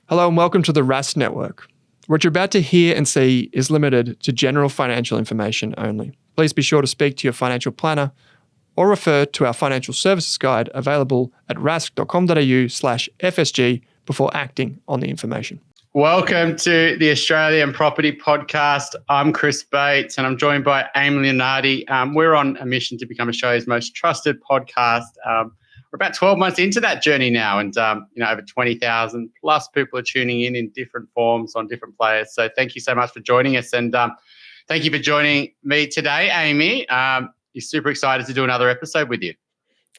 Hello and welcome to the Rask Network. What you're about to hear and see is limited to general financial information only. Please be sure to speak to your financial planner or refer to our financial services guide available at rask.com.au/FSG before acting on the information. Welcome to the Australian Property Podcast. I'm Chris Bates and I'm joined by Amy Lunardi. We're on a mission to become Australia's most trusted podcast. We're about 12 months into that journey now, and over 20,000 plus people are tuning in different forms on different players. So thank you so much for joining us, and thank you for joining me today, Amy. You're super excited to do another episode with you.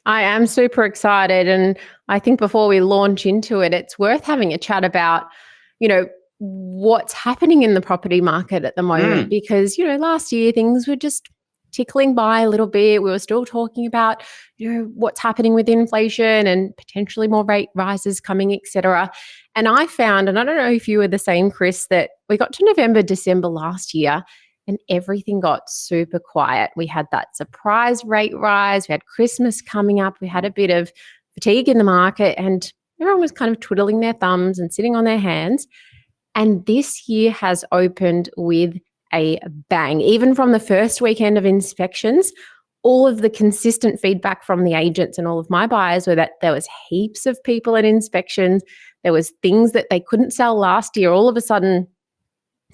I am super excited, and I think before we launch into it, it's worth having a chat about, what's happening in the property market at the moment, because, last year things were just tickling by a little bit. We were still talking about, what's happening with inflation and potentially more rate rises coming, etc. And I found, and I don't know if you were the same, Chris, that we got to November, December last year and everything got super quiet. We had that surprise rate rise. We had Christmas coming up. We had a bit of fatigue in the market and everyone was kind of twiddling their thumbs and sitting on their hands. And this year has opened with a bang. Even from the first weekend of inspections, all of the consistent feedback from the agents and all of my buyers were that there was heaps of people at inspections. There was things that they couldn't sell last year. All of a sudden,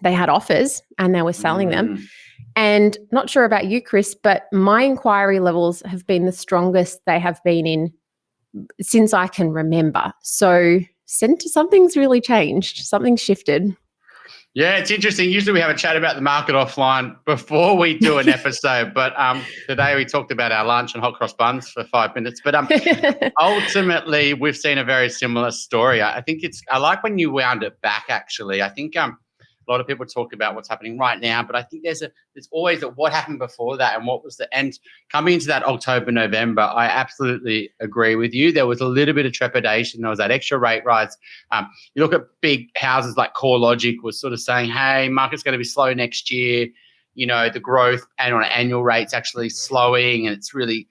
they had offers and they were selling them. And not sure about you, Chris, but my inquiry levels have been the strongest they have been in since I can remember. So something's really changed. Something's shifted. Yeah, it's interesting. Usually we have a chat about the market offline before we do an episode, but today we talked about our lunch and hot cross buns for 5 minutes. But ultimately, we've seen a very similar story. I like when you wound it back, actually. I think a lot of people talk about what's happening right now, but I think there's always what happened before that and what was the end. Coming into that October, November, I absolutely agree with you. There was a little bit of trepidation. There was that extra rate rise. You look at big houses like CoreLogic was sort of saying, hey, market's going to be slow next year. The growth and on an annual rate's actually slowing and it's really,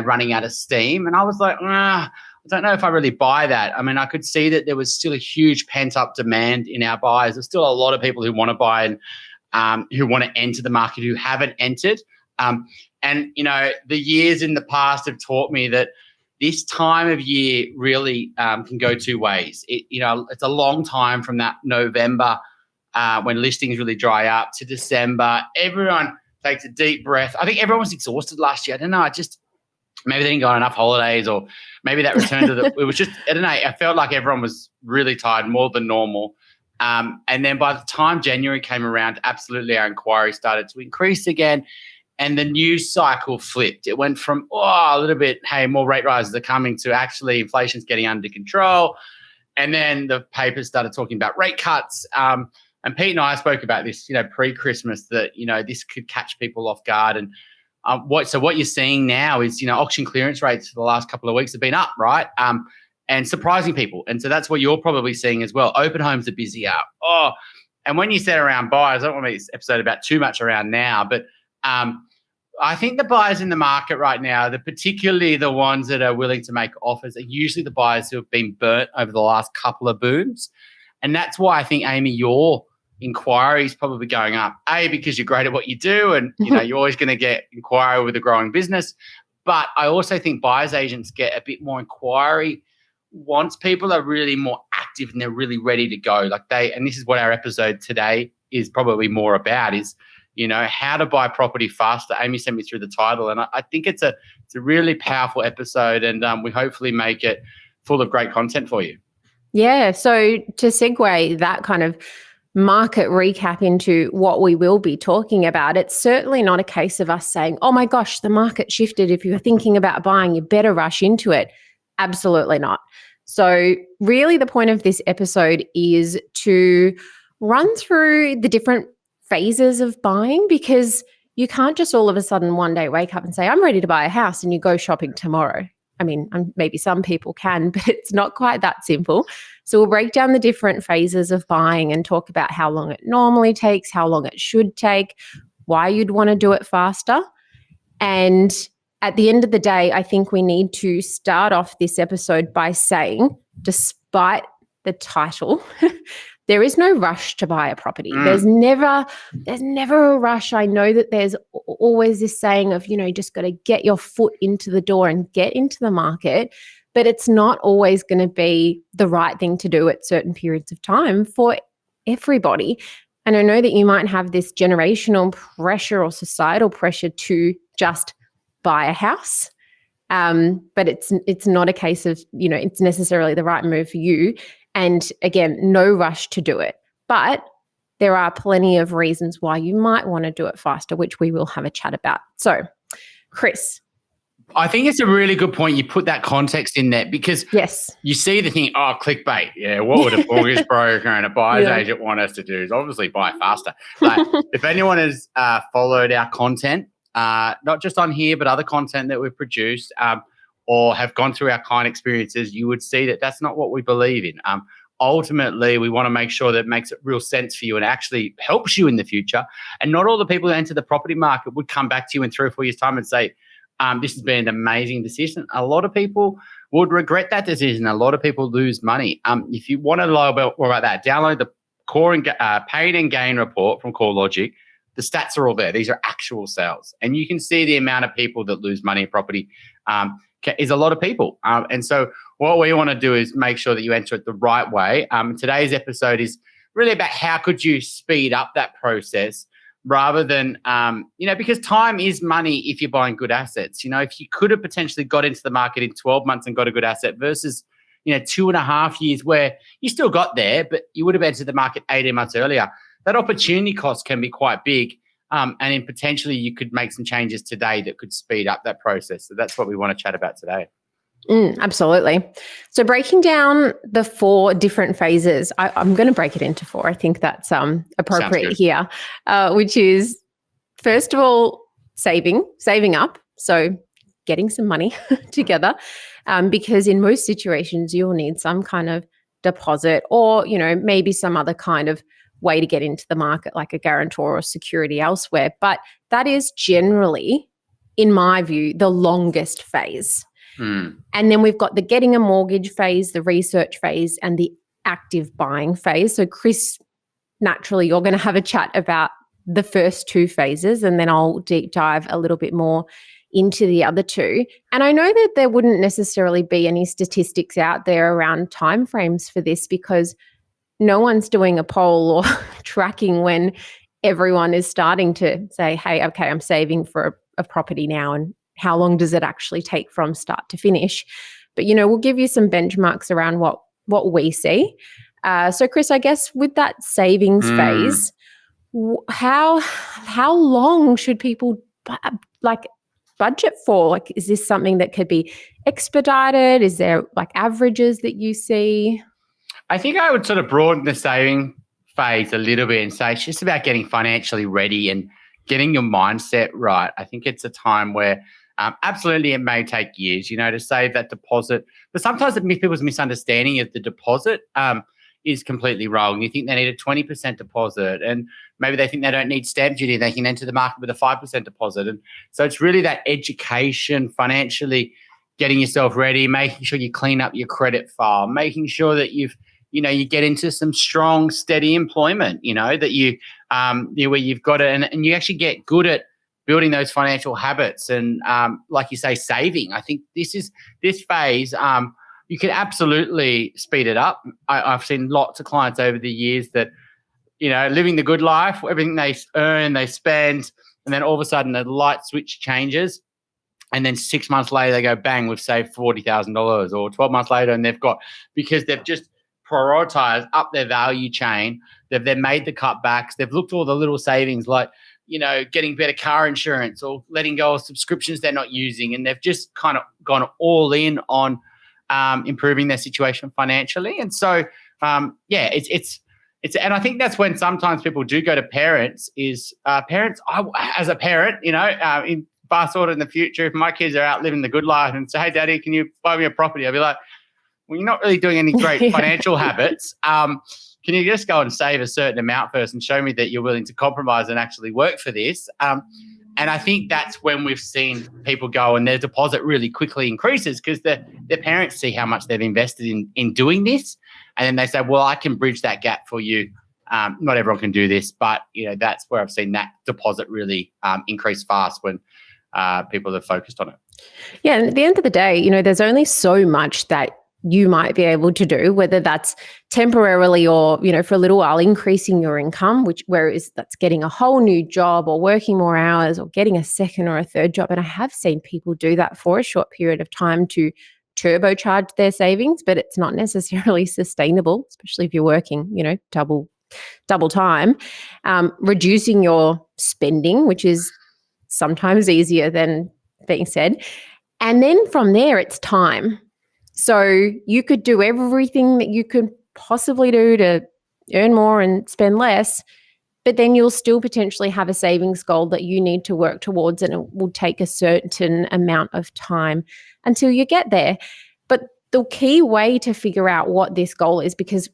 running out of steam. And I was like, I don't know if I really buy that. I mean, I could see that there was still a huge pent-up demand in our buyers. There's still a lot of people who want to buy and who want to enter the market who haven't entered. The years in the past have taught me that this time of year really can go two ways. It's a long time from that November when listings really dry up to December. Everyone takes a deep breath. I think everyone was exhausted last year. I don't know. Maybe they didn't go on enough holidays or maybe that return to it was just, I don't know, I felt like everyone was really tired, more than normal. And then by the time January came around, absolutely our inquiry started to increase again and the news cycle flipped. It went from, a little bit, hey, more rate rises are coming to actually inflation's getting under control. And then the papers started talking about rate cuts. And Pete and I spoke about this, pre-Christmas that, this could catch people off guard. And what you're seeing now is, auction clearance rates for the last couple of weeks have been up, right? And surprising people. And so that's what you're probably seeing as well. Open homes are busier. And when you said around buyers, I don't want to make this episode about too much around now, but I think the buyers in the market right now, particularly the ones that are willing to make offers, are usually the buyers who have been burnt over the last couple of booms. And that's why I think, Amy, your inquiry is probably going up, because you're great at what you do and you're always going to get inquiry with a growing business. But I also think buyers agents get a bit more inquiry once people are really more active and they're really ready to go. And this is what our episode today is probably more about is, how to buy property faster. Amy sent me through the title and I think it's a really powerful episode and we hopefully make it full of great content for you. Yeah. So to segue that kind of market recap into what we will be talking about, it's certainly not a case of us saying, oh my gosh, the market shifted. If you're thinking about buying, you better rush into it. Absolutely not. So really the point of this episode is to run through the different phases of buying, because you can't just all of a sudden one day wake up and say, I'm ready to buy a house and you go shopping tomorrow. I mean, maybe some people can, but it's not quite that simple. So we'll break down the different phases of buying and talk about how long it normally takes, how long it should take, why you'd want to do it faster. And at the end of the day, I think we need to start off this episode by saying, despite the title, there is no rush to buy a property. There's never a rush. I know that there's always this saying of, just got to get your foot into the door and get into the market, but it's not always going to be the right thing to do at certain periods of time for everybody. And I know that you might have this generational pressure or societal pressure to just buy a house. But it's not a case of, it's necessarily the right move for you. And again, no rush to do it. But there are plenty of reasons why you might want to do it faster, which we will have a chat about. So, Chris. I think it's a really good point. You put that context in there because you see the thing, clickbait. Yeah, what would a mortgage broker and a buyer's agent want us to do is obviously buy faster. Like, if anyone has followed our content, not just on here, but other content that we've produced or have gone through our client experiences, you would see that that's not what we believe in. Ultimately, we want to make sure that it makes real sense for you and actually helps you in the future. And not all the people who enter the property market would come back to you in 3 or 4 years' time and say, this has been an amazing decision. A lot of people would regret that decision. A lot of people lose money. If you want to know more about that, download the Core and Pain and Gain report from CoreLogic. The stats are all there. These are actual sales. And you can see the amount of people that lose money in property is a lot of people. And so what we want to do is make sure that you enter it the right way. Today's episode is really about how could you speed up that process rather than, because time is money if you're buying good assets. If you could have potentially got into the market in 12 months and got a good asset versus, 2.5 years where you still got there, but you would have entered the market 18 months earlier. That opportunity cost can be quite big. And then potentially you could make some changes today that could speed up that process. So that's what we want to chat about today. Absolutely. So breaking down the 4 different phases, I'm going to break it into 4. I think that's appropriate here, which is, first of all, saving up. So getting some money together, because in most situations you'll need some kind of deposit or, maybe some other kind of way to get into the market, like a guarantor or security elsewhere. But that is generally, in my view, the longest phase. And then we've got the getting a mortgage phase, the research phase, and the active buying phase. So Chris, naturally, you're going to have a chat about the first 2 phases, and then I'll deep dive a little bit more into the other 2. And I know that there wouldn't necessarily be any statistics out there around timeframes for this because no one's doing a poll or tracking when everyone is starting to say, hey, okay, I'm saving for a property now, and how long does it actually take from start to finish? But, we'll give you some benchmarks around what we see. So, Chris, I guess with that savings phase, how long should people budget for? Is this something that could be expedited? Is there averages that you see? I think I would sort of broaden the saving phase a little bit and say it's just about getting financially ready and getting your mindset right. I think it's a time where absolutely it may take years, to save that deposit. But sometimes people's misunderstanding of the deposit is completely wrong. You think they need a 20% deposit and maybe they think they don't need stamp duty. They can enter the market with a 5% deposit. And so it's really that education, financially getting yourself ready, making sure you clean up your credit file, making sure that you get into some strong, steady employment, that you where you've got it and you actually get good at building those financial habits and, like you say, saving. I think this phase, you can absolutely speed it up. I've seen lots of clients over the years that, living the good life, everything they earn, they spend, and then all of a sudden the light switch changes. And then 6 months later, they go, bang, we've saved $40,000, or 12 months later, and because they've just prioritized up their value chain. They've made the cutbacks. They've looked at all the little savings like, getting better car insurance or letting go of subscriptions they're not using. And they've just kind of gone all in on improving their situation financially. And so, it's and I think that's when sometimes people do go to parents as a parent, in fast forward in the future, if my kids are out living the good life and say, hey, Daddy, can you buy me a property? I'll be like, well, you're not really doing any great financial habits. Can you just go and save a certain amount first and show me that you're willing to compromise and actually work for this? And I think that's when we've seen people go and their deposit really quickly increases because their parents see how much they've invested in doing this. And then they say, well, I can bridge that gap for you. Not everyone can do this, but that's where I've seen that deposit really increase fast when people are focused on it. Yeah, and at the end of the day, there's only so much that you might be able to do, whether that's temporarily or, for a little while increasing your income, whereas that's getting a whole new job or working more hours or getting a second or a third job. And I have seen people do that for a short period of time to turbocharge their savings, but it's not necessarily sustainable, especially if you're working, double time. Reducing your spending, which is sometimes easier than being said. And then from there, it's time. So you could do everything that you could possibly do to earn more and spend less, but then you'll still potentially have a savings goal that you need to work towards, and it will take a certain amount of time until you get there. But the key way to figure out what this goal is, because,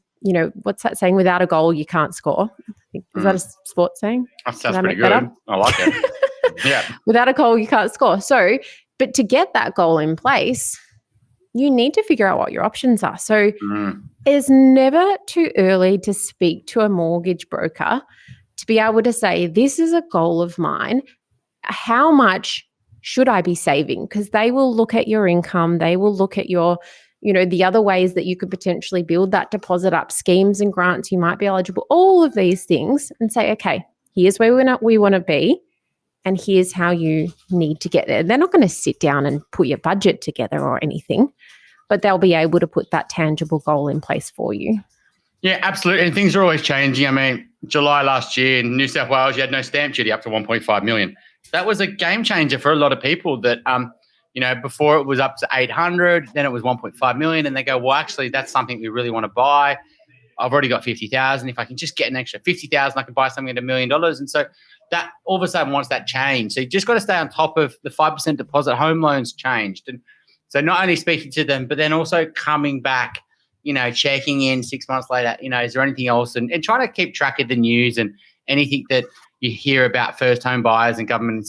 what's that saying? Without a goal, you can't score. Is that a sports saying? That sounds pretty good. I like it. Yeah. Without a goal, you can't score. So, but to get that goal in place, you need to figure out what your options are. So it's never too early to speak to a mortgage broker to be able to say, this is a goal of mine. How much should I be saving? Because they will look at your income. They will look at your, the other ways that you could potentially build that deposit up, schemes and grants you might be eligible, all of these things, and say, okay, here's where we want to be. And here's how you need to get there. They're not going to sit down and put your budget together or anything, but they'll be able to put that tangible goal in place for you. Yeah, absolutely. And things are always changing. I mean, July last year in New South Wales, you had no stamp duty up to 1.5 million. That was a game changer for a lot of people that, before it was up to 800, then it was 1.5 million. And they go, well, actually, that's something we really want to buy. I've already got 50,000. If I can just get an extra 50,000, I can buy something at $1 million. And so that all of a sudden wants that change. So you just got to stay on top of the 5% deposit. Home loans changed. And so not only speaking to them, but then also coming back, checking in 6 months later, is there anything else? And trying to keep track of the news and anything that you hear about first home buyers and government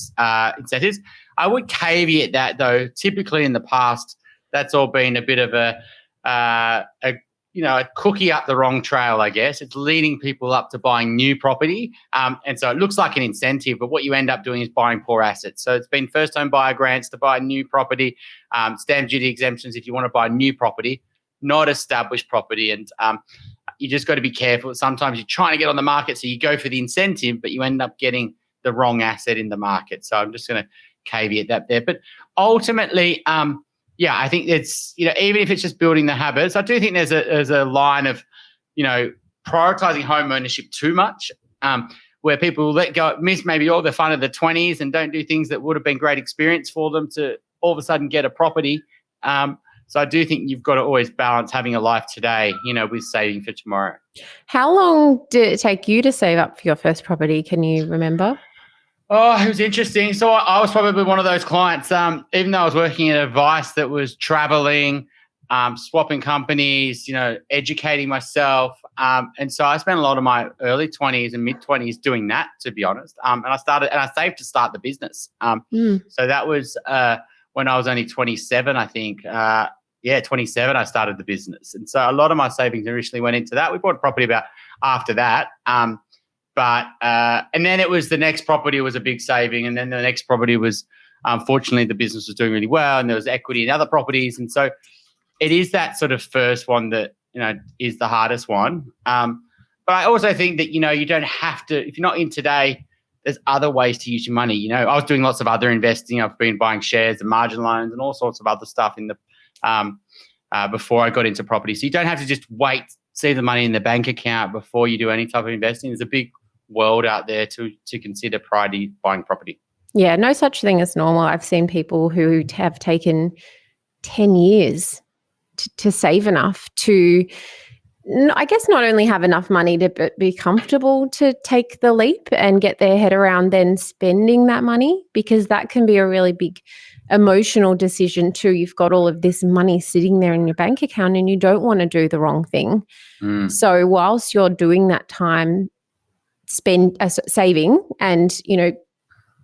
incentives. I would caveat that, though, typically in the past, that's all been a bit of a cookie up the wrong trail, I guess. It's leading people up to buying new property. And so it looks like an incentive, but what you end up doing is buying poor assets. So it's been first home buyer grants to buy new property, stamp duty exemptions if you want to buy new property, not established property. And you just got to be careful. Sometimes you're trying to get on the market, so you go for the incentive, but you end up getting the wrong asset in the market. So I'm just going to caveat that there. But ultimately, I think it's, even if it's just building the habits, I do think there's a line of, prioritizing home ownership too much, where people let go, miss maybe all the fun of the 20s and don't do things that would have been great experience for them to all of a sudden get a property. So I do think you've got to always balance having a life today, with saving for tomorrow. How long did it take you to save up for your first property? Can you remember? Oh, it was interesting. So I was probably one of those clients, even though I was working in advice that was traveling, swapping companies, educating myself. And so I spent a lot of my early 20s and mid-20s doing that, to be honest. And I saved to start the business. So that was when I was only 27, I think. 27, I started the business. And so a lot of my savings initially went into that. We bought a property about after that. And then it was the next property was a big saving. And then the next property was, fortunately, the business was doing really well and there was equity in other properties. And so it is that sort of first one that, is the hardest one. But I also think that, you don't have to, if you're not in today, there's other ways to use your money. I was doing lots of other investing. I've been buying shares and margin loans and all sorts of other stuff in the before I got into property. So you don't have to just wait, see the money in the bank account before you do any type of investing. There's a big world out there to consider prior to buying property. Yeah, no such thing as normal. I've seen people who have taken 10 years to save enough to, I guess, not only have enough money to be comfortable to take the leap and get their head around then spending that money, because that can be a really big emotional decision too. You've got all of this money sitting there in your bank account and you don't want to do the wrong thing. So whilst you're doing that time, saving and,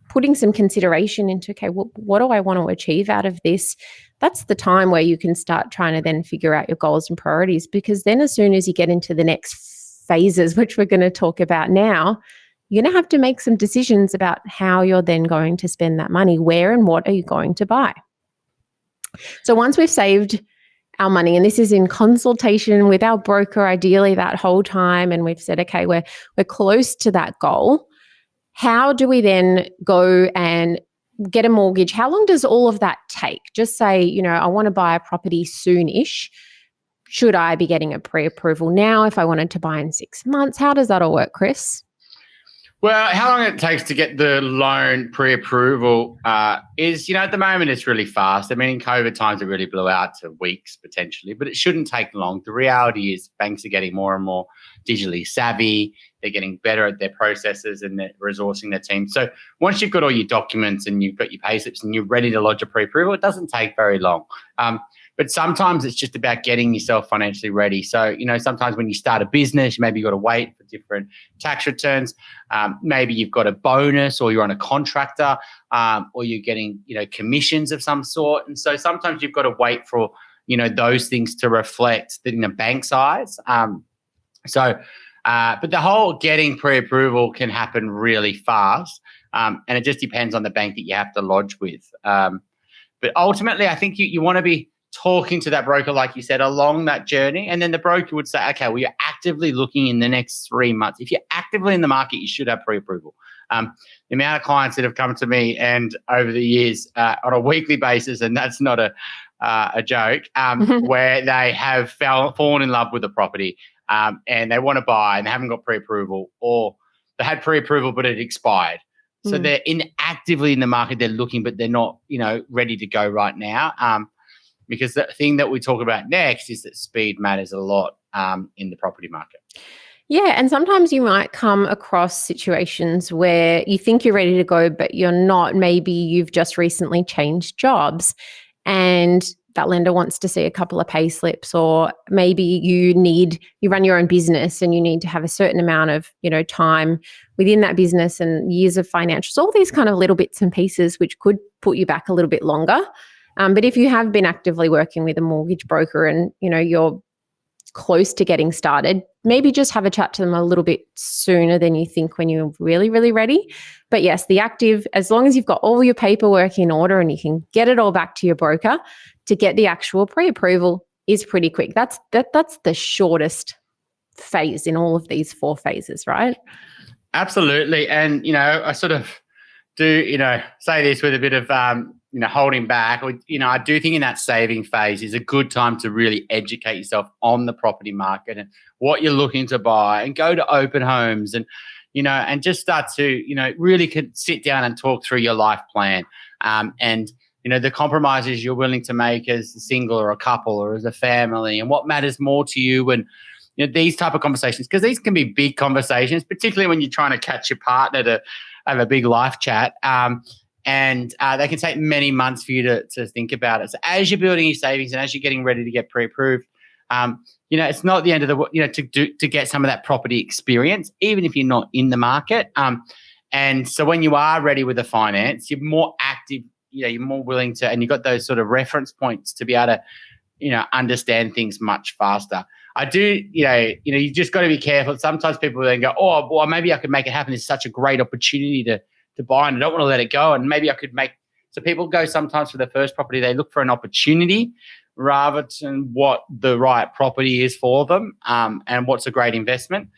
putting some consideration into, okay, what do I want to achieve out of this? that's the time where you can start trying to then figure out your goals and priorities, because then as soon as you get into the next phases, which we're going to talk about now, you're going to have to make some decisions about how you're then going to spend that money. Where and what are you going to buy? So once we've saved our money, and this is in consultation with our broker, ideally that whole time, and we've said, okay, we're close to that goal, how do we then go and get a mortgage? How long does all of that take? Just say, I want to buy a property soon-ish. Should I be getting a pre-approval now if I wanted to buy in 6 months? How does that all work, Chris? Well, how long it takes to get the loan pre-approval is, at the moment it's really fast. I mean, in COVID times, it really blew out to weeks potentially, but it shouldn't take long. The reality is banks are getting more and more digitally savvy. They're getting better at their processes and they're resourcing their team. So once you've got all your documents and you've got your pay slips and you're ready to lodge a pre-approval, it doesn't take very long. But sometimes it's just about getting yourself financially ready. So, sometimes when you start a business, maybe you've got to wait for different tax returns. Maybe you've got a bonus or you're on a contractor or you're getting, commissions of some sort. And so sometimes you've got to wait for, those things to reflect in the bank's eyes. But the whole getting pre-approval can happen really fast. And it just depends on the bank that you have to lodge with. But ultimately, I think you want to be talking to that broker, like you said, along that journey. And then the broker would say, okay, well, you're actively looking in the next 3 months. If you're actively in the market, you should have pre-approval. The amount of clients that have come to me and over the years on a weekly basis, and that's not a joke, where they have fallen in love with the property and they want to buy and they haven't got pre-approval, or they had pre-approval but it expired. So they're actively in the market, they're looking, but they're not, ready to go right now. Because the thing that we talk about next is that speed matters a lot in the property market. Yeah, and sometimes you might come across situations where you think you're ready to go, but you're not. Maybe you've just recently changed jobs and that lender wants to see a couple of pay slips, or maybe you run your own business and you need to have a certain amount of, time within that business and years of financials, all these kind of little bits and pieces which could put you back a little bit longer. But if you have been actively working with a mortgage broker and, you're close to getting started, maybe just have a chat to them a little bit sooner than you think when you're really, really ready. But yes, the active, as long as you've got all your paperwork in order and you can get it all back to your broker to get the actual pre-approval, is pretty quick. That's the shortest phase in all of these 4 phases, right? Absolutely. And, I sort of do, say this with a bit of, holding back. I do think in that saving phase is a good time to really educate yourself on the property market and what you're looking to buy, and go to open homes and, and just start to, really sit down and talk through your life plan. And, the compromises you're willing to make as a single or a couple or as a family, and what matters more to you. And, these type of conversations, because these can be big conversations, particularly when you're trying to catch your partner to have a big life chat. And they can take many months for you to think about it. So as you're building your savings and as you're getting ready to get pre-approved, it's not the end of the world, to get some of that property experience, even if you're not in the market. And so when you are ready with the finance, you're more active, you're more willing to, and you've got those sort of reference points to be able to, understand things much faster. I do, you just got to be careful. Sometimes people then go, oh, well, maybe I could make it happen. It's such a great opportunity to buy, and I don't want to let it go. And maybe I could so people go sometimes for the first property, they look for an opportunity rather than what the right property is for them, and what's a great investment,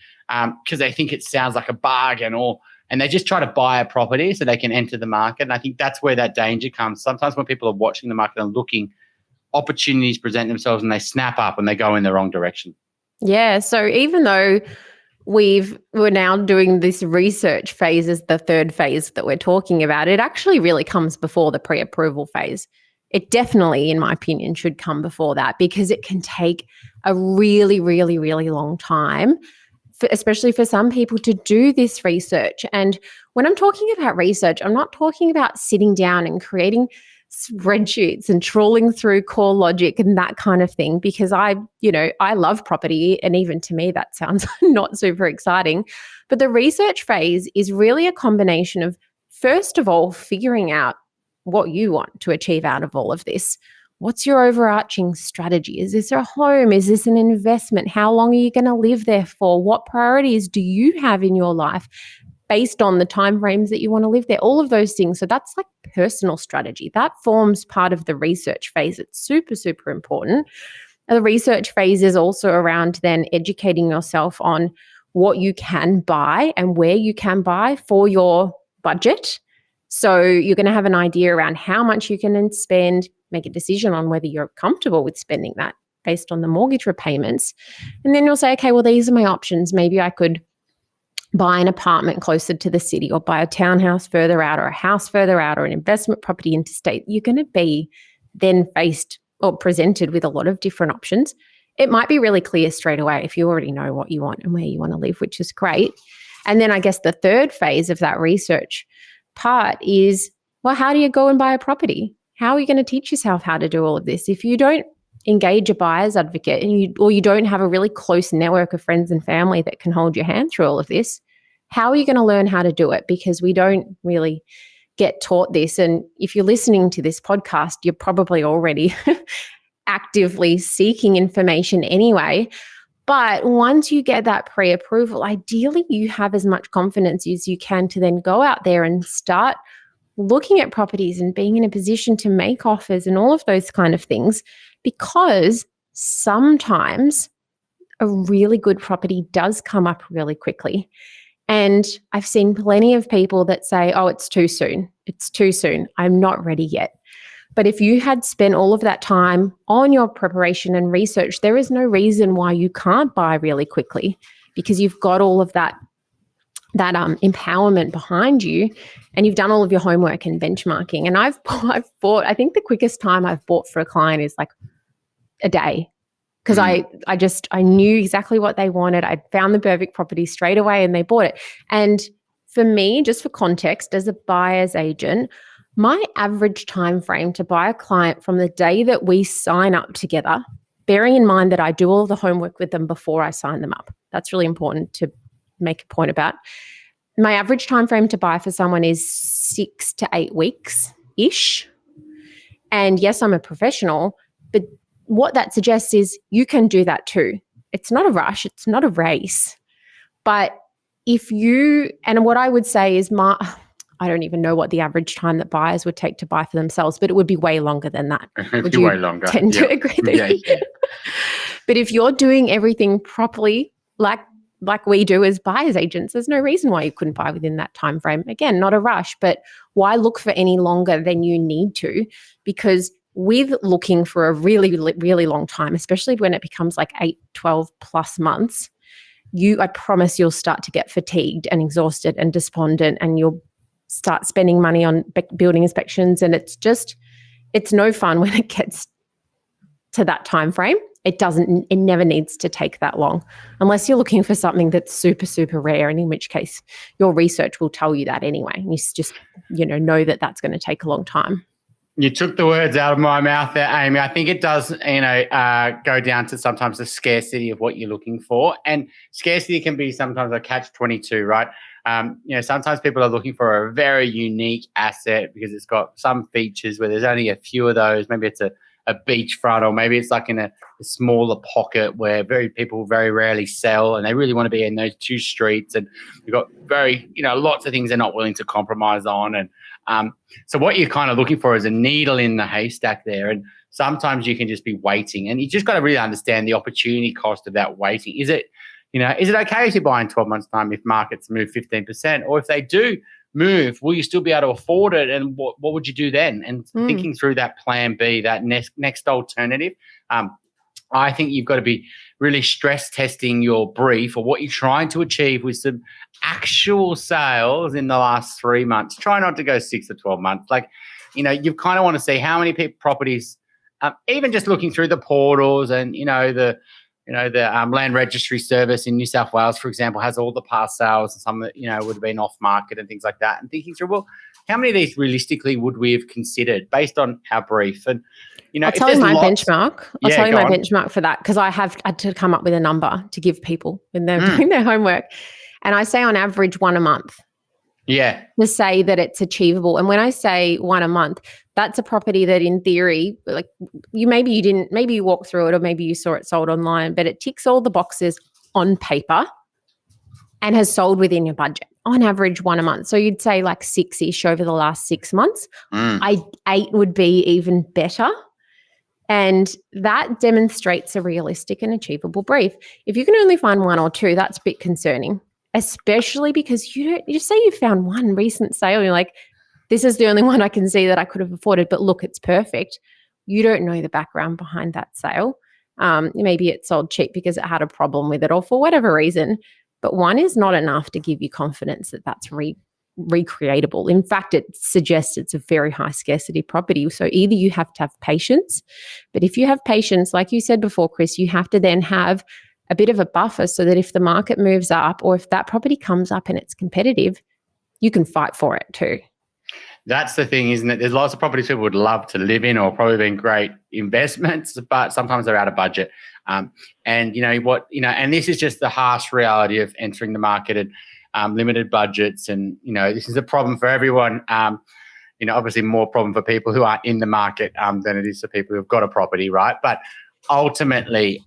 because they think it sounds like a bargain, and they just try to buy a property so they can enter the market. And I think that's where that danger comes. Sometimes when people are watching the market and looking, opportunities present themselves and they snap up and they go in the wrong direction. Yeah. So even though we're now doing this research phase as the third phase that we're talking about, it actually really comes before the pre-approval phase. It definitely, in my opinion, should come before that, because it can take a really, really, really long time, especially for some people, to do this research. And when I'm talking about research, I'm not talking about sitting down and creating spreadsheets and trawling through core logic and that kind of thing, because I love property, and even to me that sounds not super exciting. But the research phase is really a combination of, first of all, figuring out what you want to achieve out of all of this. What's your overarching strategy? Is this a home? Is this an investment? How long are you going to live there for? What priorities do you have in your life based on the timeframes that you want to live there? All of those things. So that's like personal strategy. That forms part of the research phase. It's super, super important. The research phase is also around then educating yourself on what you can buy and where you can buy for your budget. So you're going to have an idea around how much you can spend, make a decision on whether you're comfortable with spending that based on the mortgage repayments. And then you'll say, okay, well, these are my options. Maybe I could buy an apartment closer to the city, or buy a townhouse further out, or a house further out, or an investment property interstate. You're going to be then faced or presented with a lot of different options. It might be really clear straight away if you already know what you want and where you want to live, which is great. And then I guess the third phase of that research part is, well, how do you go and buy a property? How are you going to teach yourself how to do all of this? If you don't engage a buyer's advocate and you don't have a really close network of friends and family that can hold your hand through all of this, how are you going to learn how to do it? Because we don't really get taught this. And if you're listening to this podcast, you're probably already actively seeking information anyway. But once you get that pre-approval, ideally you have as much confidence as you can to then go out there and start looking at properties and being in a position to make offers and all of those kind of things, because sometimes a really good property does come up really quickly. And I've seen plenty of people that say, oh, it's too soon. It's too soon. I'm not ready yet. But if you had spent all of that time on your preparation and research, there is no reason why you can't buy really quickly, because you've got all of that empowerment behind you, and you've done all of your homework and benchmarking. And I've bought, I think the quickest time I've bought for a client is like a day. Because I knew exactly what they wanted. I found the perfect property straight away and they bought it. And for me, just for context, as a buyer's agent, my average time frame to buy a client from the day that we sign up together, bearing in mind that I do all the homework with them before I sign them up. That's really important to make a point about. My average time frame to buy for someone is 6 to 8 weeks-ish. And yes, I'm a professional, but what that suggests is you can do that too. It's not a rush. It's not a race. But and what I would say is I don't even know what the average time that buyers would take to buy for themselves, but it would be way longer than that. Would you way longer. Tend to agree with me? But if you're doing everything properly, like we do as buyers agents, there's no reason why you couldn't buy within that time frame. Again, not a rush, but why look for any longer than you need to? Because with looking for a really, really long time, especially when it becomes like 8, 12 plus months, I promise you'll start to get fatigued and exhausted and despondent, and you'll start spending money on building inspections. And it's no fun when it gets to that time frame. It never needs to take that long, unless you're looking for something that's super, super rare, and in which case your research will tell you that anyway. And you just, know that that's going to take a long time. You took the words out of my mouth there, Amy. I think it does, go down to sometimes the scarcity of what you're looking for. And scarcity can be sometimes a catch-22, right? Sometimes people are looking for a very unique asset because it's got some features where there's only a few of those. Maybe it's a beachfront, or maybe it's like in a smaller pocket where people very rarely sell, and they really want to be in those two streets. And you've got lots of things they're not willing to compromise on. And so what you're kind of looking for is a needle in the haystack there. And sometimes you can just be waiting, and you just got to really understand the opportunity cost of that waiting. Is it okay if you buy in 12 months' time if markets move 15%? Or if they do move, will you still be able to afford it? And what would you do then? And thinking through that plan B, that next alternative, I think you've got to be really stress testing your brief or what you're trying to achieve with some actual sales in the last 3 months. Try not to go 6 to 12 months. You kind of want to see how many properties, even just looking through the portals and, the land registry service in New South Wales, for example, has all the past sales and some that, would have been off market and things like that. And thinking through, well, how many of these realistically would we have considered based on our brief? And, I'll tell you my benchmark. I'll tell you my benchmark for that, because I have had to come up with a number to give people when they're doing their homework. And I say on average 1 a month. Yeah. To say that it's achievable. And when I say 1 a month, that's a property that in theory, like maybe you walked through it or maybe you saw it sold online, but it ticks all the boxes on paper and has sold within your budget. On average, 1 a month. So you'd say like 6-ish over the last 6 months. 8 would be even better. And that demonstrates a realistic and achievable brief. If you can only find 1 or 2, that's a bit concerning, especially because you say you found one recent sale. You're like, this is the only one I can see that I could have afforded, but look, it's perfect. You don't know the background behind that sale. Maybe it sold cheap because it had a problem with it or for whatever reason. But 1 is not enough to give you confidence that that's recreatable. In fact, it suggests it's a very high scarcity property. So either you have to have patience, but if you have patience, like you said before, Chris, you have to then have a bit of a buffer so that if the market moves up or if that property comes up and it's competitive, you can fight for it too. That's the thing, isn't it? There's lots of properties people would love to live in or probably been great investments, but sometimes they're out of budget. And this is just the harsh reality of entering the market at limited budgets. And, this is a problem for everyone. Obviously more problem for people who are in the market than it is for people who've got a property, right? But ultimately,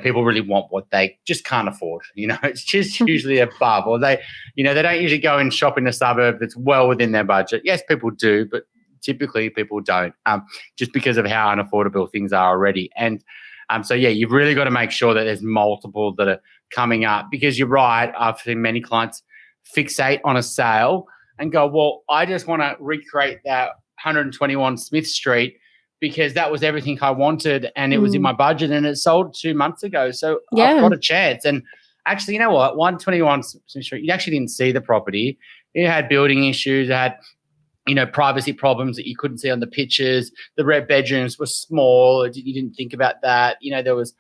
people really want what they just can't afford. It's just usually above, or they don't usually go and shop in a suburb that's well within their budget. Yes, people do, but typically people don't, just because of how unaffordable things are already. And you've really got to make sure that there's multiple that are coming up, because you're right. I've seen many clients fixate on a sale and go, well, I just want to recreate that 121 Smith Street because that was everything I wanted and it was in my budget and it sold 2 months ago. So I've got a chance. And actually, you know what? 121 Smith Street, you actually didn't see the property. It had building issues. It had, privacy problems that you couldn't see on the pictures. The red bedrooms were small. You didn't think about that. There was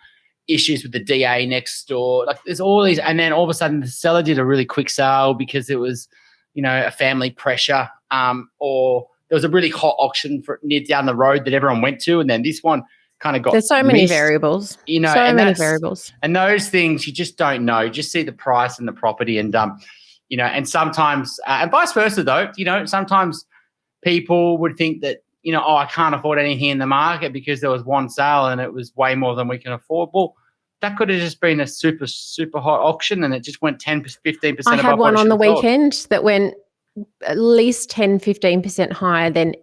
issues with the DA next door. Like there's all these. And then all of a sudden the seller did a really quick sale because it was, a family pressure or there was a really hot auction near down the road that everyone went to. And then this one kind of got There's so many variables. Variables. And those things you just don't know. You just see the price and the property and, and sometimes, and vice versa though, sometimes people would think that, I can't afford anything in the market because there was one sale and it was way more than we can afford. Well, that could have just been a super, super hot auction and it just went 10, 15% above. I had one on the weekend that went at least 10, 15% higher than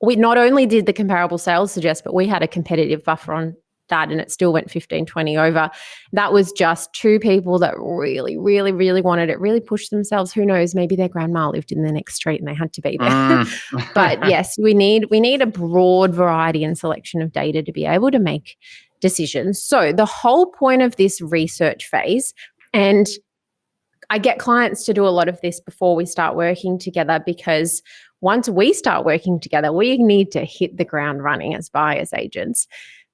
we not only did the comparable sales suggest, but we had a competitive buffer on that and it still went 15, 20 over. That was just 2 people that really, really, really wanted it, really pushed themselves. Who knows, maybe their grandma lived in the next street and they had to be there. But yes, we need a broad variety and selection of data to be able to make decisions. So the whole point of this research phase, and I get clients to do a lot of this before we start working together, because once we start working together, we need to hit the ground running as buyers agents.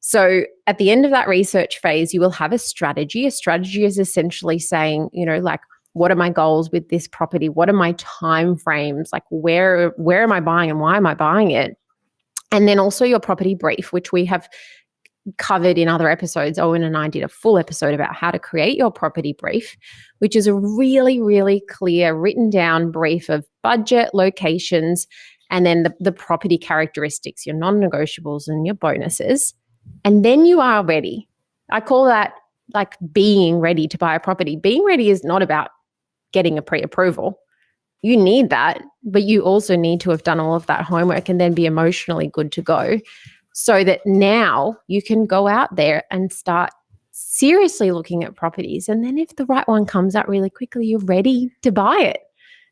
So at the end of that research phase, you will have a strategy. A strategy is essentially saying, like, what are my goals with this property? What are my time frames? Like where am I buying and why am I buying it? And then also your property brief, which we have covered in other episodes. Owen and I did a full episode about how to create your property brief, which is a really, really clear written down brief of budget, locations, and then the property characteristics, your non-negotiables and your bonuses. And then you are ready. I call that like being ready to buy a property. Being ready is not about getting a pre-approval. You need that, but you also need to have done all of that homework and then be emotionally good to go, so that now you can go out there and start seriously looking at properties. And then if the right one comes up really quickly, you're ready to buy it.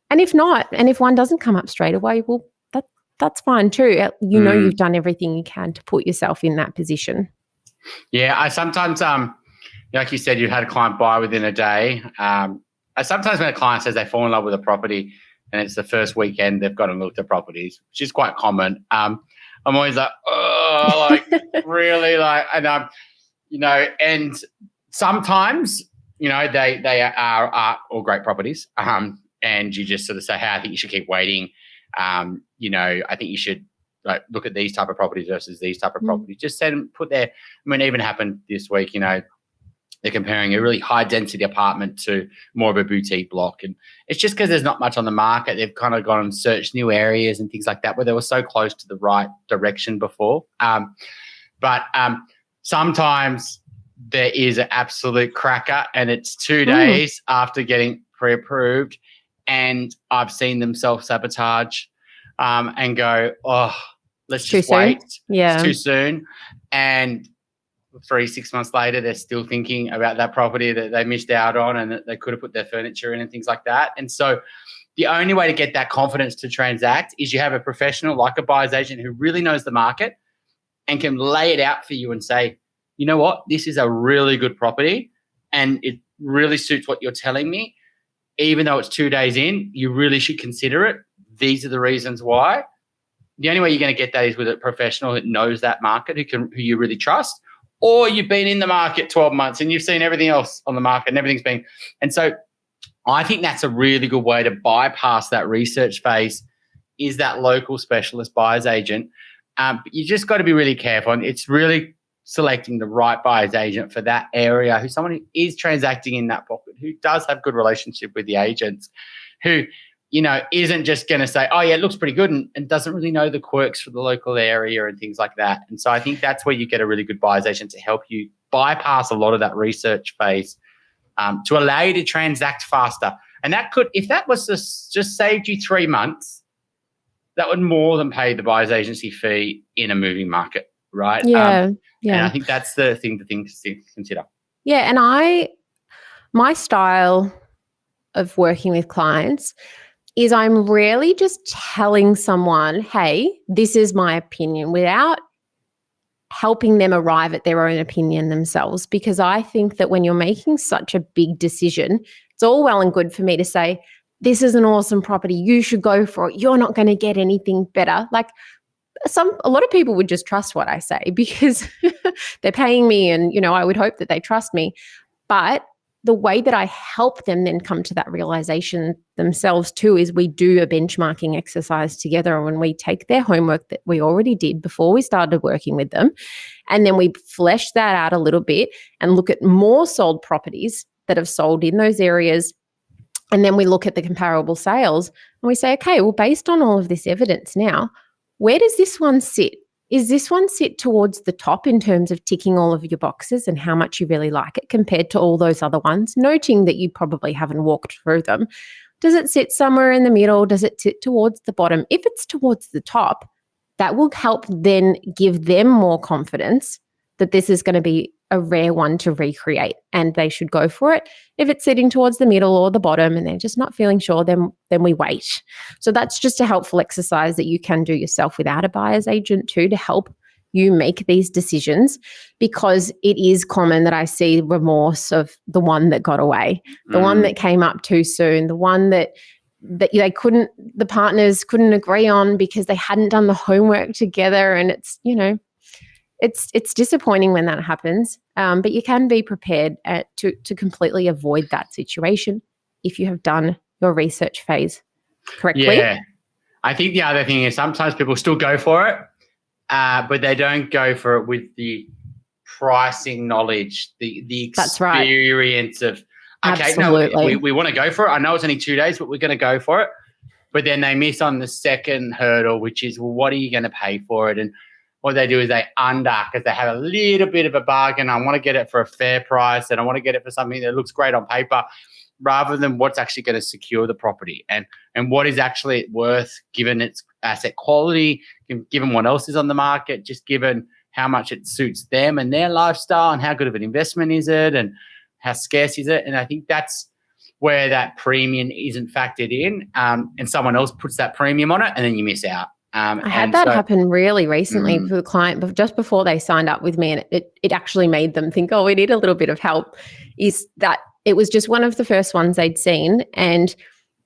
And if not, and if one doesn't come up straight away, well, that's fine too. You've done everything you can to put yourself in that position. Yeah, I sometimes, like you said, you had a client buy within a day. Sometimes when a client says they fall in love with a property and it's the first weekend they've got to look at properties, which is quite common. I'm always like, really, and and sometimes, they are all great properties. And you just sort of say, hey, I think you should keep waiting. I think you should look at these type of properties versus these type of properties. Just put there. I mean, it even happened this week, they're comparing a really high density apartment to more of a boutique block. And it's just because there's not much on the market. They've kind of gone and searched new areas and things like that where they were so close to the right direction before. But sometimes there is an absolute cracker and it's 2 days after getting pre-approved, and I've seen them self-sabotage and go, oh, let's just wait. Yeah. It's too soon. And 3-6 months later, they're still thinking about that property that they missed out on and that they could have put their furniture in and things like that. And so the only way to get that confidence to transact is you have a professional like a buyer's agent who really knows the market and can lay it out for you and say, you know what, this is a really good property and it really suits what you're telling me. Even though it's 2 days in, you really should consider it. These are the reasons why. The only way you're going to get that is with a professional that knows that market, who you really trust. Or you've been in the market 12 months and you've seen everything else on the market and everything's been. And so I think that's a really good way to bypass that research phase is that local specialist buyer's agent. But you just got to be really careful. And it's really selecting the right buyer's agent for that area, who's someone who is transacting in that pocket, who does have good relationship with the agents, who, you know, isn't just going to say, oh, yeah, it looks pretty good and doesn't really know the quirks for the local area and things like that. And so I think that's where you get a really good buyer's agent to help you bypass a lot of that research phase to allow you to transact faster. And that could, if that was just saved you 3 months, that would more than pay the buyer's agency fee in a moving market, right? Yeah. And I think that's the thing to consider. Yeah. And my style of working with clients is I'm rarely just telling someone, hey, this is my opinion, without helping them arrive at their own opinion themselves. Because I think that when you're making such a big decision, it's all well and good for me to say, this is an awesome property, you should go for it, you're not going to get anything better. Like a lot of people would just trust what I say because they're paying me and, you know, I would hope that they trust me. But the way that I help them then come to that realization themselves too is we do a benchmarking exercise together when we take their homework that we already did before we started working with them. And then we flesh that out a little bit and look at more sold properties that have sold in those areas. And then we look at the comparable sales and we say, okay, well, based on all of this evidence now, where does this one sit? Is this one sit towards the top in terms of ticking all of your boxes and how much you really like it compared to all those other ones, noting that you probably haven't walked through them? Does it sit somewhere in the middle? Does it sit towards the bottom? If it's towards the top, that will help then give them more confidence that this is going to be a rare one to recreate and they should go for it. If it's sitting towards the middle or the bottom and they're just not feeling sure, then we wait. So that's just a helpful exercise that you can do yourself without a buyer's agent too, to help you make these decisions, because it is common that I see remorse of the one that got away, the one that came up too soon, the one that the partners couldn't agree on because they hadn't done the homework together. And it's, you know, it's disappointing when that happens, but you can be prepared to completely avoid that situation if you have done your research phase correctly. Yeah. I think the other thing is sometimes people still go for it, but they don't go for it with the pricing knowledge, the experience of, okay, absolutely. no, we want to go for it. I know it's only 2 days, but we're going to go for it. But then they miss on the second hurdle, which is, well, what are you going to pay for it? And what they do is they because they have a little bit of a bargain. I want to get it for a fair price and I want to get it for something that looks great on paper, rather than what's actually going to secure the property and what is actually worth given its asset quality, given what else is on the market, just given how much it suits them and their lifestyle and how good of an investment is it and how scarce is it. And I think that's where that premium isn't factored in, and someone else puts that premium on it and then you miss out. I had that happen really recently for a client, but just before they signed up with me, and it actually made them think, oh, we need a little bit of help, is that it was just one of the first ones they'd seen and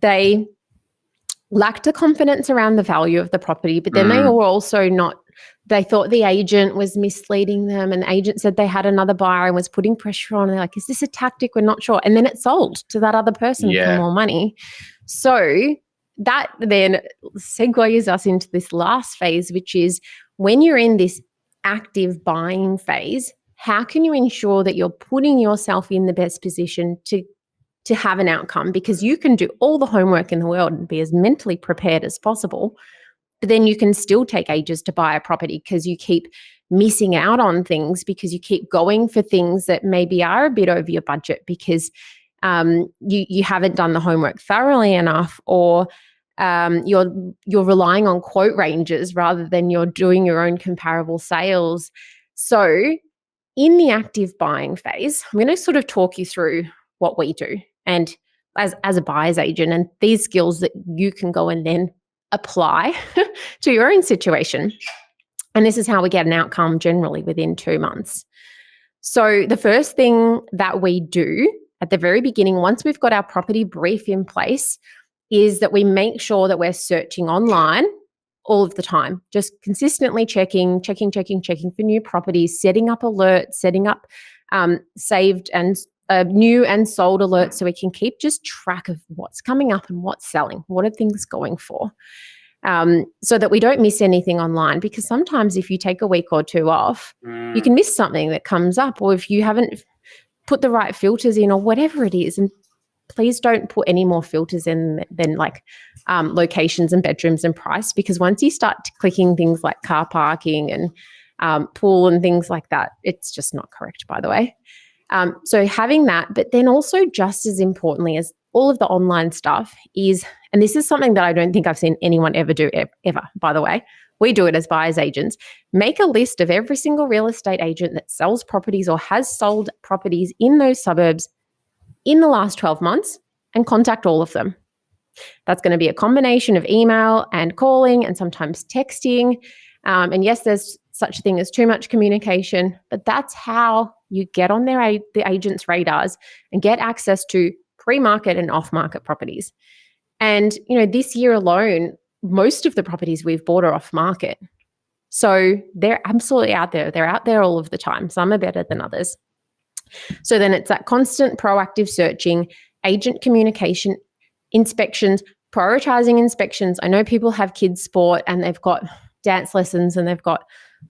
they lacked the confidence around the value of the property, but then they were also they thought the agent was misleading them, and the agent said they had another buyer and was putting pressure on. And they're like, is this a tactic? We're not sure. And then it sold to that other person for more money. So that then segues us into this last phase, which is when you're in this active buying phase, how can you ensure that you're putting yourself in the best position to have an outcome? Because you can do all the homework in the world and be as mentally prepared as possible, but then you can still take ages to buy a property because you keep missing out on things, because you keep going for things that maybe are a bit over your budget because you haven't done the homework thoroughly enough, or you're relying on quote ranges rather than you're doing your own comparable sales. So in the active buying phase, I'm going to sort of talk you through what we do and as a buyer's agent, and these skills that you can go and then apply to your own situation. And this is how we get an outcome generally within 2 months. So the first thing that we do at the very beginning, once we've got our property brief in place, is that we make sure that we're searching online all of the time, just consistently checking for new properties, setting up alerts, setting up saved and new and sold alerts, so we can keep just track of what's coming up and what's selling, what are things going for, so that we don't miss anything online. Because sometimes if you take a week or two off, you can miss something that comes up, or if you haven't put the right filters in or whatever it is. And please don't put any more filters in than like locations and bedrooms and price, because once you start clicking things like car parking and pool and things like that, it's just not correct, by the way. So having that, but then also just as importantly as all of the online stuff is, and this is something that I don't think I've seen anyone ever do ever, by the way, we do it as buyer's agents, make a list of every single real estate agent that sells properties or has sold properties in those suburbs in the last 12 months and contact all of them. That's going to be a combination of email and calling and sometimes texting. And yes, there's such a thing as too much communication, but that's how you get on the agent's radars and get access to pre-market and off-market properties. And, this year alone, most of the properties we've bought are off-market. So they're absolutely out there. They're out there all of the time. Some are better than others. So then it's that constant proactive searching, agent communication, inspections, prioritizing inspections. I know people have kids sport and they've got dance lessons and they've got,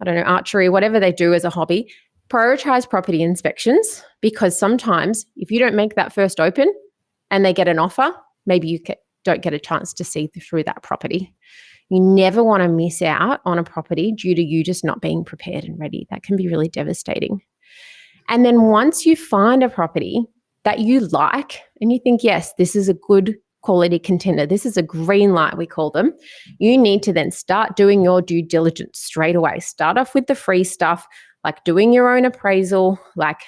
archery, whatever they do as a hobby. Prioritize property inspections, because sometimes if you don't make that first open and they get an offer, maybe you don't get a chance to see through that property. You never want to miss out on a property due to you just not being prepared and ready. That can be really devastating. And then once you find a property that you like and you think, yes, this is a good quality contender, this is a green light, we call them, you need to then start doing your due diligence straight away. Start off with the free stuff, like doing your own appraisal, like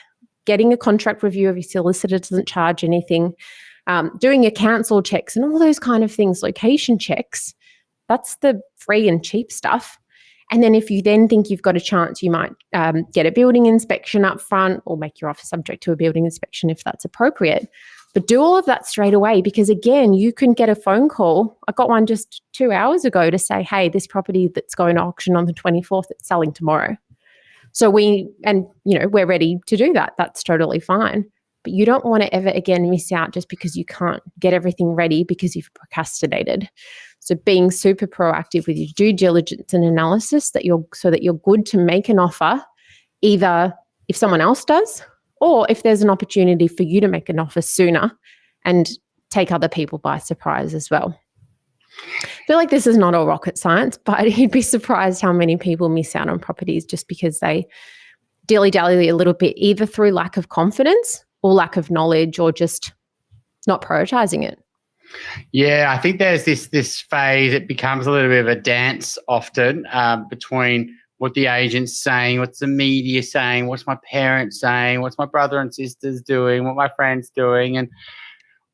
getting a contract review if your solicitor doesn't charge anything, doing your council checks and all those kind of things, location checks. That's the free and cheap stuff. And then if you then think you've got a chance, you might get a building inspection up front or make your offer subject to a building inspection if that's appropriate. But do all of that straight away, because again, you can get a phone call. I got one just 2 hours ago to say, hey, this property that's going to auction on the 24th, it's selling tomorrow. So we're ready to do that. That's totally fine. But you don't want to ever again miss out just because you can't get everything ready because you've procrastinated. So being super proactive with your due diligence and analysis so that you're good to make an offer, either if someone else does or if there's an opportunity for you to make an offer sooner and take other people by surprise as well. I feel like this is not all rocket science, but you'd be surprised how many people miss out on properties just because they dilly-dally a little bit, either through lack of confidence or lack of knowledge or just not prioritizing it. Yeah, I think there's this phase. It becomes a little bit of a dance often between what the agent's saying, what's the media saying, what's my parents saying, what's my brother and sisters doing, what my friends doing, and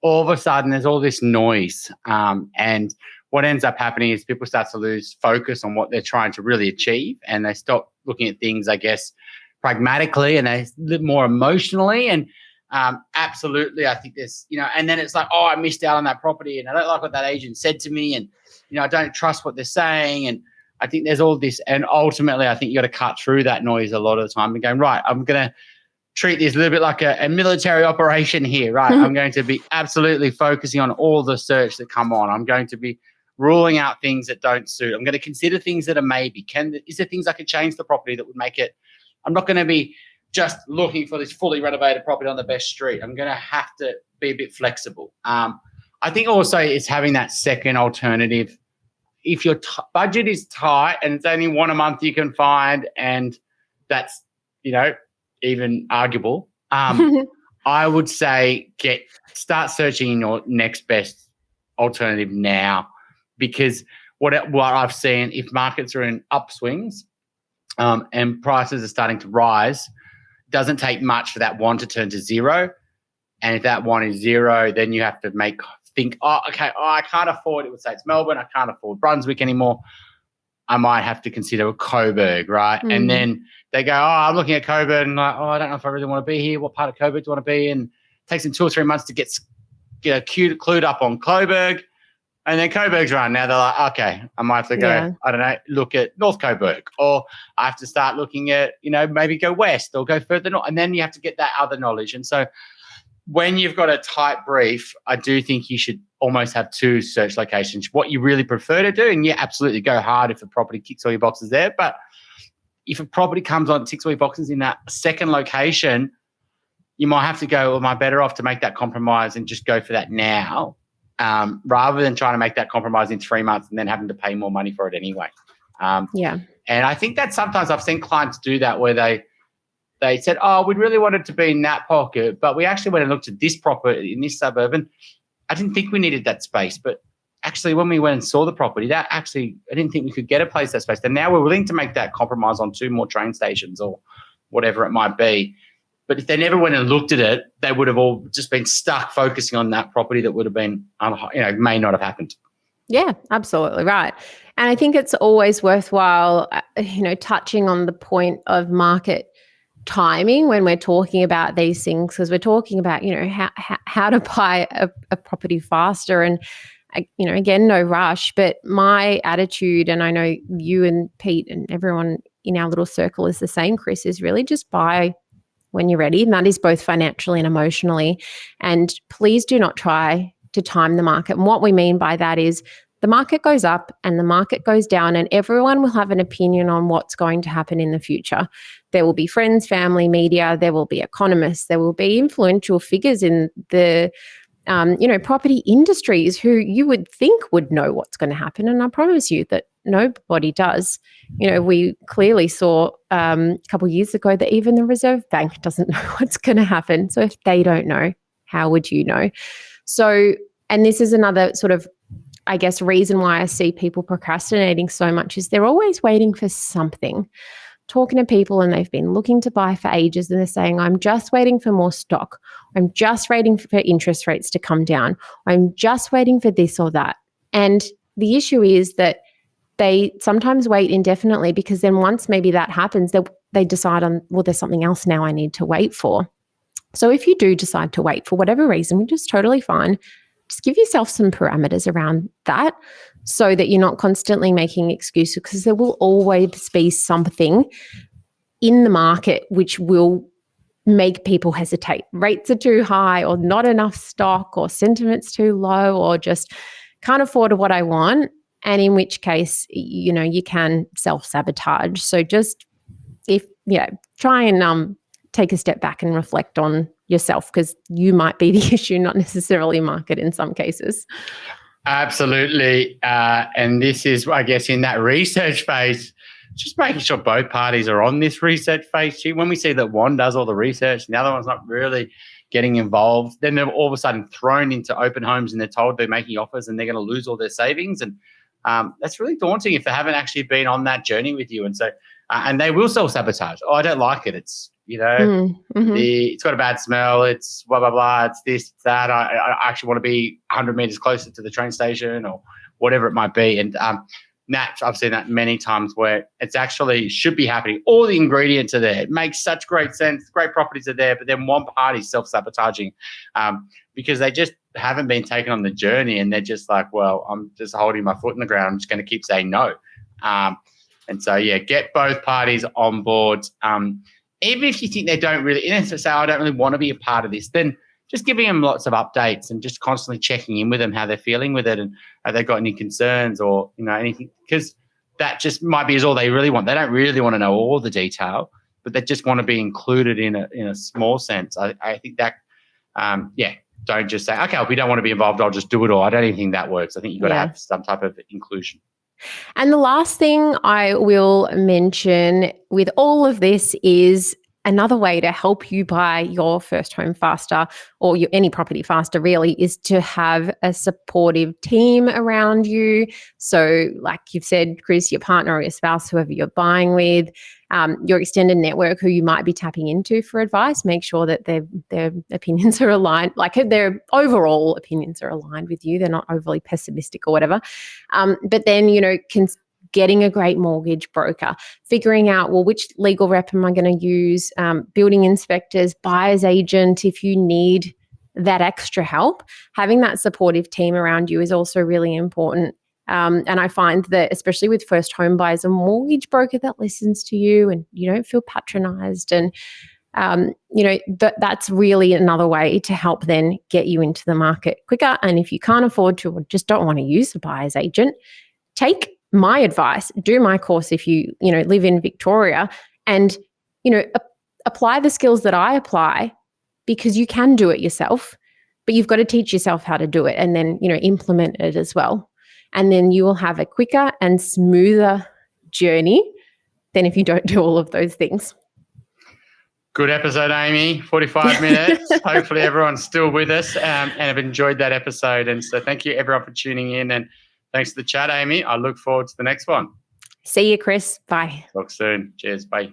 all of a sudden there's all this noise. And what ends up happening is people start to lose focus on what they're trying to really achieve, and they stop looking at things, I guess, pragmatically, and they live more emotionally. And absolutely, I think there's, and then it's like, oh, I missed out on that property and I don't like what that agent said to me, and, I don't trust what they're saying. And I think there's all this, and ultimately I think you got to cut through that noise a lot of the time and going, right, I'm going to treat this a little bit like a military operation here, right? I'm going to be absolutely focusing on all the search that come on. I'm going to be ruling out things that don't suit. I'm going to consider things that are maybe. Is there things I could change the property that would make it? I'm not going to be just looking for this fully renovated property on the best street. I'm going to have to be a bit flexible. I think also it's having that second alternative. If your budget is tight and it's only one a month you can find, and that's, even arguable, I would say start searching your next best alternative now, because what I've seen, if markets are in upswings and prices are starting to rise, it doesn't take much for that one to turn to zero. And if that one is zero, then you have to think, I can't afford, it would say it's Melbourne, I can't afford Brunswick anymore. I might have to consider Coburg, right? Mm. And then they go, I'm looking at Coburg and I don't know if I really want to be here. What part of Coburg do I want to be in? It takes them 2 or 3 months to get clued up on Coburg. And then Coburg's run. Now they're like, okay, I might have to go, I don't know, look at North Coburg, or I have to start looking at, maybe go west or go further north. And then you have to get that other knowledge. And so when you've got a tight brief, I do think you should almost have 2 search locations. What you really prefer to do, and absolutely go hard if a property kicks all your boxes there. But if a property comes on, ticks all your boxes in that second location, you might have to go, am I better off to make that compromise and just go for that now, rather than trying to make that compromise in 3 months and then having to pay more money for it anyway. And I think that sometimes I've seen clients do that, where they said, we really wanted to be in that pocket, but we actually went and looked at this property in this suburb, and I didn't think we needed that space. But actually, when we went and saw the property, I didn't think we could get a place that space. And now we're willing to make that compromise on 2 more train stations or whatever it might be. But if they never went and looked at it, they would have all just been stuck focusing on that property that would have been, may not have happened. Yeah, absolutely right. And I think it's always worthwhile, touching on the point of market timing when we're talking about these things, because we're talking about, how to buy a property faster. And, again, no rush. But my attitude, and I know you and Pete and everyone in our little circle is the same, Chris, is really just buy when you're ready. And that is both financially and emotionally. And please do not try to time the market. And what we mean by that is the market goes up and the market goes down, and everyone will have an opinion on what's going to happen in the future. There will be friends, family, media, there will be economists, there will be influential figures in the property industries who you would think would know what's going to happen. And I promise you that nobody does. We clearly saw a couple of years ago that even the Reserve Bank doesn't know what's going to happen. So if they don't know, how would you know? So, and this is another sort of, I guess, reason why I see people procrastinating so much, is they're always waiting for something. Talking to people and they've been looking to buy for ages and they're saying, I'm just waiting for more stock. I'm just waiting for interest rates to come down. I'm just waiting for this or that. And the issue is that they sometimes wait indefinitely, because then once maybe that happens, they decide on, well, there's something else now I need to wait for. So if you do decide to wait for whatever reason, which is totally fine, just give yourself some parameters around that so that you're not constantly making excuses, because there will always be something in the market which will make people hesitate. Rates are too high, or not enough stock, or sentiment's too low, or just can't afford what I want. And in which case, you can self-sabotage. So just try and take a step back and reflect on yourself, because you might be the issue, not necessarily market in some cases. Absolutely. And this is, I guess, in that research phase, just making sure both parties are on this research phase. When we see that one does all the research and the other one's not really getting involved, then they're all of a sudden thrown into open homes and they're told they're making offers and they're going to lose all their savings. And that's really daunting if they haven't actually been on that journey with you. And so, and they will self-sabotage. I don't like it. It's, it's got a bad smell. It's blah, blah, blah. It's this, it's that. I actually want to be 100 meters closer to the train station, or whatever it might be. And I've seen that many times, where it's actually should be happening. All the ingredients are there. It makes such great sense. Great properties are there, but then one party's self-sabotaging because they just haven't been taken on the journey, and they're just like, well, I'm just holding my foot in the ground. I'm just going to keep saying no. And so, get both parties on board. Even if you think they don't really, and say, I don't really want to be a part of this, then just giving them lots of updates and just constantly checking in with them, how they're feeling with it, and have they got any concerns or anything, because that just might be all they really want. They don't really want to know all the detail. but they just want to be included in a small sense. I think that, don't just say, okay, if we don't want to be involved, I'll just do it all. I don't even think that works. I think you've got to have some type of inclusion. And the last thing I will mention with all of this is another way to help you buy your first home faster, or any property faster really, is to have a supportive team around you. So like you've said, Chris, your partner or your spouse, whoever you're buying with, your extended network who you might be tapping into for advice, make sure that their opinions are aligned, like their overall opinions are aligned with you. They're not overly pessimistic or whatever. But then, getting a great mortgage broker, figuring out, well, which legal rep am I going to use, building inspectors, buyer's agent, if you need that extra help, having that supportive team around you is also really important. And I find that especially with first home buyers, a mortgage broker that listens to you and you don't feel patronized, and that's really another way to help then get you into the market quicker. And if you can't afford to or just don't want to use a buyer's agent, take my advice, do my course if you live in Victoria, and apply the skills that I apply, because you can do it yourself, but you've got to teach yourself how to do it and then implement it as well. And then you will have a quicker and smoother journey than if you don't do all of those things. Good episode, Amy. 45 minutes. Hopefully everyone's still with us and have enjoyed that episode. And so thank you everyone for tuning in, and thanks for the chat, Amy. I look forward to the next one. See you, Chris. Bye. Talk soon. Cheers. Bye.